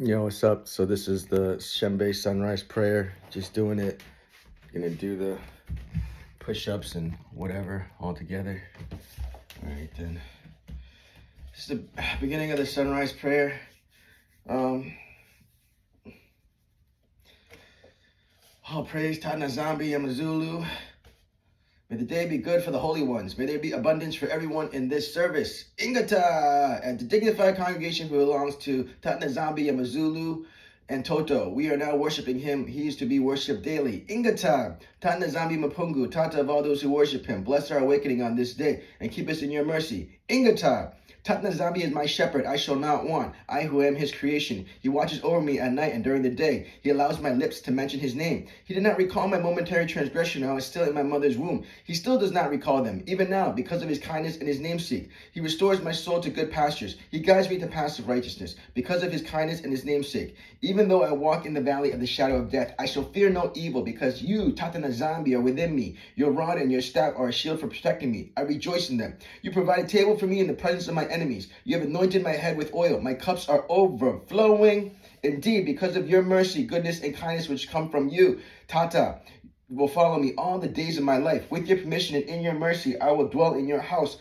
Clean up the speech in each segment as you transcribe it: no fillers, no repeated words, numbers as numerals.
Yo, what's up? So this is the Shembe sunrise prayer. Just doing it. Gonna do the push-ups and whatever all together. All right, then. This is the beginning of the sunrise prayer. All praise Tana Zambi Yamazulu. May the day be good for the holy ones. May there be abundance for everyone in this service. Ingata, and the dignified congregation who belongs to Tatna Zambi Yamazulu and Toto. We are now worshiping him. He is to be worshipped daily. Ingata, Tatna Zambi Mapungu, Tata of all those who worship him. Bless our awakening on this day and keep us in your mercy. Ingata, Tatna Zambi is my shepherd, I shall not want. I who am his creation. He watches over me at night and during the day. He allows my lips to mention his name. He did not recall my momentary transgression when I was still in my mother's womb. He still does not recall them, even now, because of his kindness and his namesake. He restores my soul to good pastures. He guides me to paths of righteousness, because of his kindness and his namesake. Even though I walk in the valley of the shadow of death, I shall fear no evil, because you, Tatana Zambi, are within me. Your rod and your staff are a shield for protecting me. I rejoice in them. You provide a table for me in the presence of my enemies. You have anointed my head with oil. My cups are overflowing. Indeed, because of your mercy, goodness, and kindness which come from you, Tata, will follow me all the days of my life. With your permission and in your mercy, I will dwell in your house,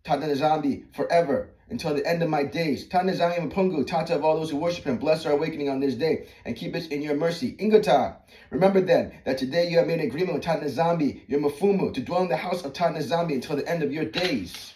Tata Nzambi, forever, until the end of my days. Tata Nzambi Mpungu, Tata of all those who worship him, bless our awakening on this day, and keep us in your mercy. Ingata, remember then, that today you have made an agreement with Tata Nzambi, your Mafumu, to dwell in the house of Tata Nzambi until the end of your days.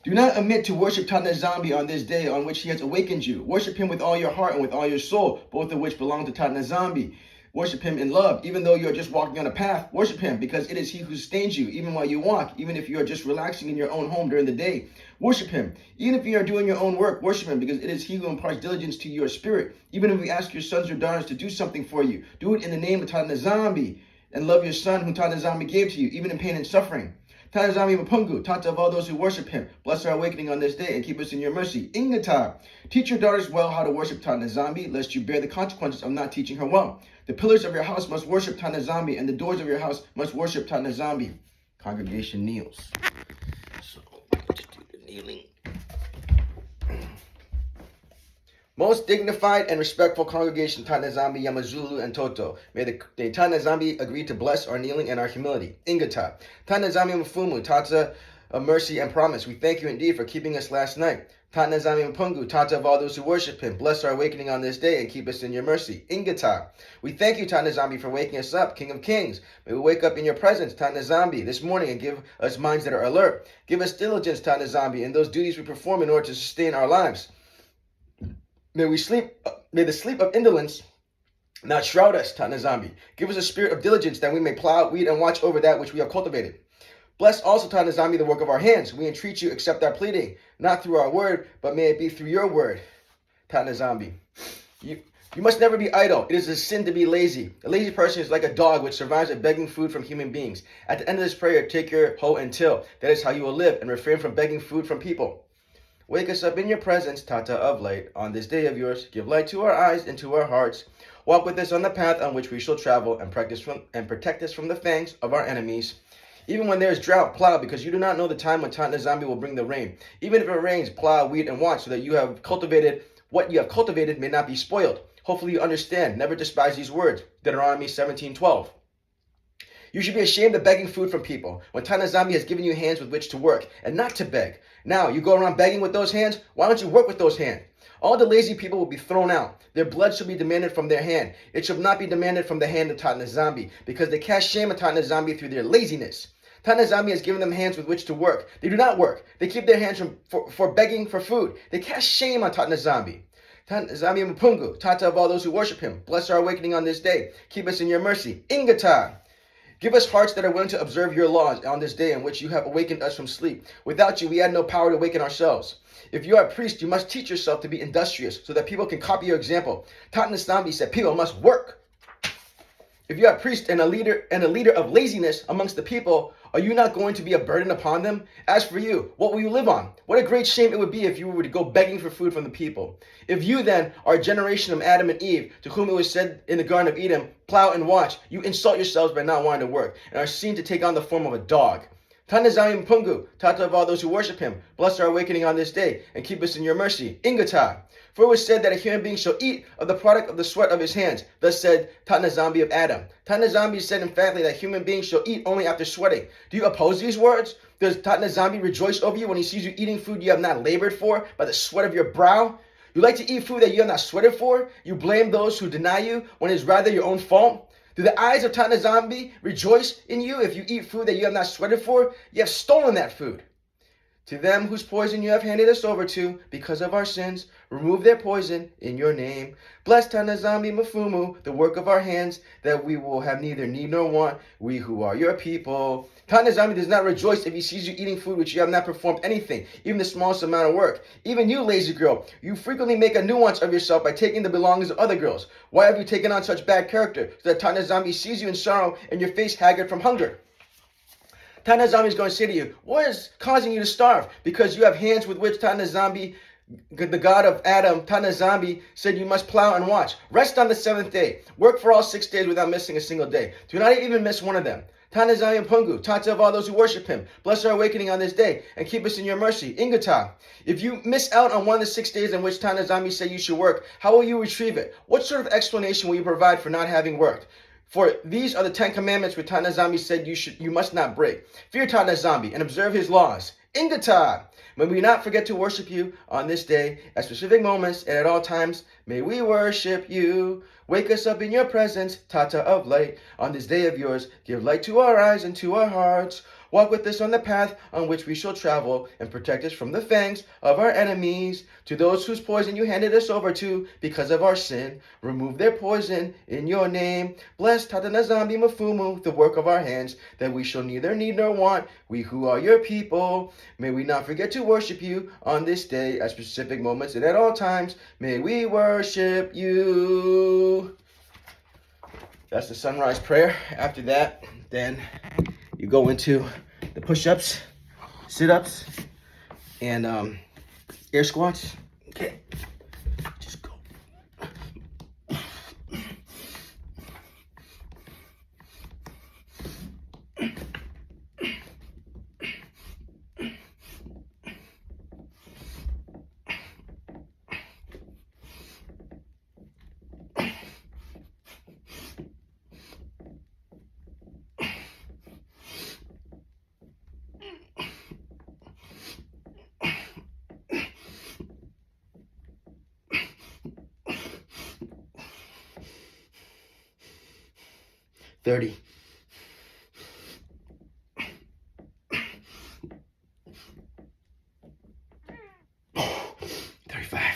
Do not omit to worship Tata Nzambi on this day on which he has awakened you. Worship him with all your heart and with all your soul, both of which belong to Tata Nzambi. Worship him in love, even though you're just walking on a path. Worship him, because it is he who sustains you, even while you walk, even if you are just relaxing in your own home during the day. Worship him. Even if you are doing your own work, worship him, because it is he who imparts diligence to your spirit. Even if we ask your sons or daughters to do something for you, do it in the name of Tata Nzambi, and love your son whom Tata Nzambi gave to you, even in pain and suffering. Tata Nzambi Mapungu, Tata of all those who worship him, bless our awakening on this day and keep us in your mercy. Ingata, teach your daughters well how to worship Tata Nzambi, lest you bear the consequences of not teaching her well. The pillars of your house must worship Tata Nzambi, and the doors of your house must worship Tata Nzambi. Congregation kneels. So let's do the kneeling. Most dignified and respectful congregation, Tata Nzambi, Yamazulu, and Toto. May the Tata Nzambi agree to bless our kneeling and our humility. Ingata. Tata Nzambi Mfumu, Tata of mercy and promise. We thank you indeed for keeping us last night. Tata Nzambi Mpungu, Tata of all those who worship him. Bless our awakening on this day and keep us in your mercy. Ingata. We thank you, Tata Nzambi, for waking us up, King of Kings. May we wake up in your presence, Tata Nzambi, this morning and give us minds that are alert. Give us diligence, Tata Nzambi, in those duties we perform in order to sustain our lives. May the sleep of indolence not shroud us, Tata Nzambi. Give us a spirit of diligence that we may plow, weed, and watch over that which we have cultivated. Bless also, Tata Nzambi, the work of our hands. We entreat you, accept our pleading, not through our word, but may it be through your word, Tata Nzambi. You must never be idle. It is a sin to be lazy. A lazy person is like a dog which survives by begging food from human beings. At the end of this prayer, take your hoe and till. That is how you will live, and refrain from begging food from people. Wake us up in your presence, Tata of light, on this day of yours. Give light to our eyes and to our hearts. Walk with us on the path on which we shall travel, and protect us from the fangs of our enemies. Even when there is drought, plow, because you do not know the time when Tata Nzambi will bring the rain. Even if it rains, plow, weed, and watch, so that what you have cultivated may not be spoiled. Hopefully you understand. Never despise these words. Deuteronomy 17:12. You should be ashamed of begging food from people when Tata Nzambi has given you hands with which to work and not to beg. Now, you go around begging with those hands? Why don't you work with those hands? All the lazy people will be thrown out. Their blood shall be demanded from their hand. It shall not be demanded from the hand of Tata Nzambi, because they cast shame on Tata Nzambi through their laziness. Tata Nzambi has given them hands with which to work. They do not work. They keep their hands for begging for food. They cast shame on Tata Nzambi. Tata Nzambi Mpungu, Tata of all those who worship him. Bless our awakening on this day. Keep us in your mercy. Ingata. Give us hearts that are willing to observe your laws on this day in which you have awakened us from sleep. Without you, we had no power to awaken ourselves. If you are a priest, you must teach yourself to be industrious so that people can copy your example. Tata Nzambi said people must work. If you are a priest and a leader of laziness amongst the people, are you not going to be a burden upon them? As for you, what will you live on? What a great shame it would be if you were to go begging for food from the people. If you then are a generation of Adam and Eve, to whom it was said in the Garden of Eden, plow and watch, you insult yourselves by not wanting to work, and are seen to take on the form of a dog. Tanazami Mpungu, Tata of all those who worship him, bless our awakening on this day, and keep us in your mercy. Ingata. For it was said that a human being shall eat of the product of the sweat of his hands. Thus said Tanazambi of Adam. Tanazambi said emphatically that human beings shall eat only after sweating. Do you oppose these words? Does Tanazambi rejoice over you when he sees you eating food you have not labored for by the sweat of your brow? You like to eat food that you have not sweated for? You blame those who deny you when it is rather your own fault? Do the eyes of Tanazambi rejoice in you if you eat food that you have not sweated for? You have stolen that food. To them whose poison you have handed us over to, because of our sins, remove their poison in your name. Bless Tanazambi Mafumu, the work of our hands, that we will have neither need nor want, we who are your people. Tanazambi does not rejoice if he sees you eating food which you have not performed anything, even the smallest amount of work. Even you, lazy girl, you frequently make a nuance of yourself by taking the belongings of other girls. Why have you taken on such bad character, so that Tanazambi sees you in sorrow and your face haggard from hunger? Tanazambi is going to say to you, what is causing you to starve? Because you have hands with which Tanazambi, the god of Adam, Tanazambi, said you must plow and watch. Rest on the seventh day. Work for all 6 days without missing a single day. Do not even miss one of them. Tanazambi Mpungu, Tata of all those who worship him, bless our awakening on this day, and keep us in your mercy. Ingata. If you miss out on one of the 6 days in which Tanazambi said you should work, how will you retrieve it? What sort of explanation will you provide for not having worked? For these are the 10 commandments which Tanazambi said you must not break. Fear Tanazambi and observe his laws. Ingata! May we not forget to worship you on this day at specific moments and at all times. May we worship you. Wake us up in your presence, Tata of light. On this day of yours, give light to our eyes and to our hearts. Walk with us on the path on which we shall travel, and protect us from the fangs of our enemies. To those whose poison you handed us over to because of our sin, remove their poison in your name. Bless Tatanazambi Mafumu, the work of our hands, that we shall neither need nor want, we who are your people. May we not forget to worship you on this day at specific moments and at all times. May we worship you. That's the sunrise prayer. After that, then you go into the push-ups, sit-ups, and air squats. Okay, just go. $30. 35.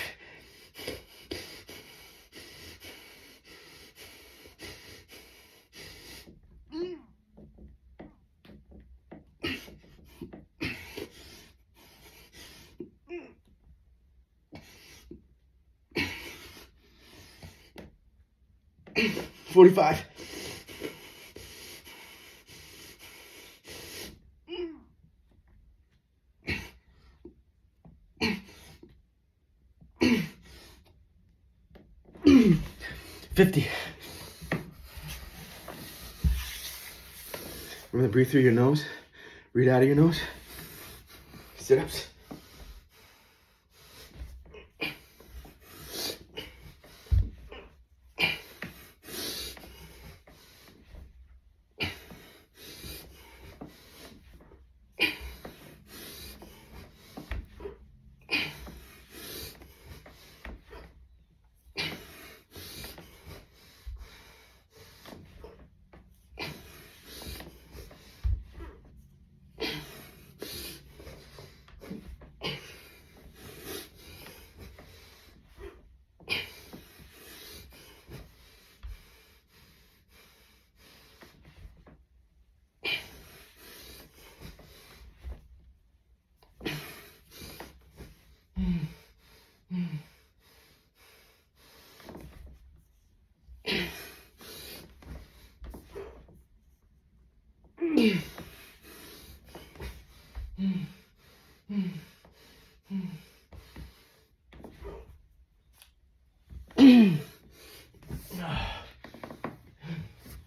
45. 50. Remember to breathe through your nose, breathe out of your nose. Sit-ups.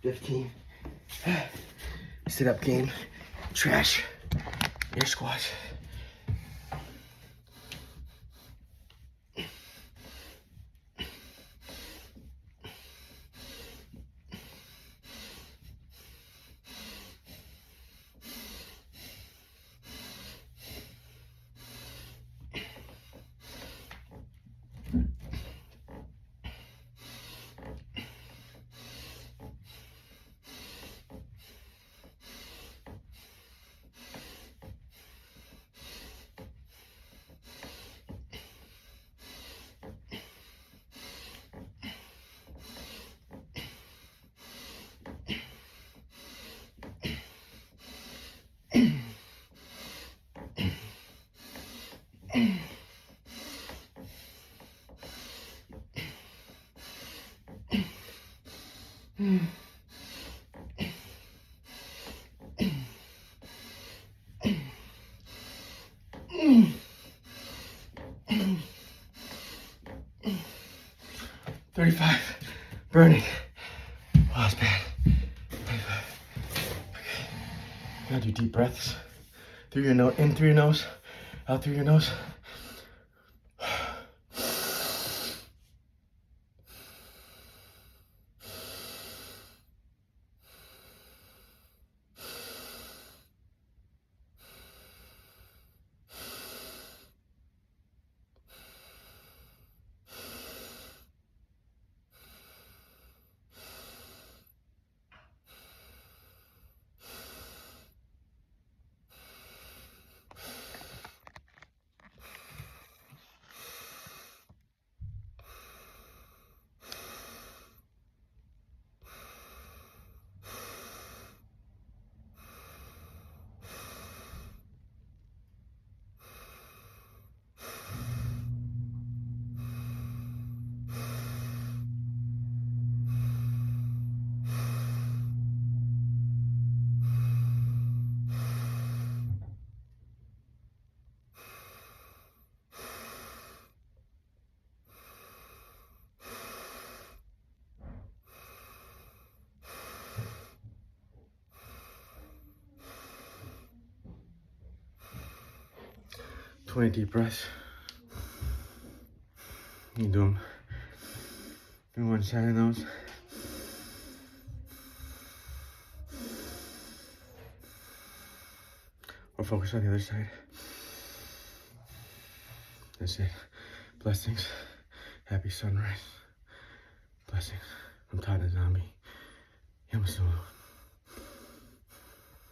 $15. Sit-up game. Trash. Air squats. Mm. 35. Burning. Oh, that's bad. 35. Okay. Now do deep breaths. Through your nose, in through your nose, out through your nose. Twenty deep breaths. You do them through one side of the nose. Or focus on the other side. That's it. Blessings. Happy sunrise. Blessings from Tata Zombie. Yamasulu.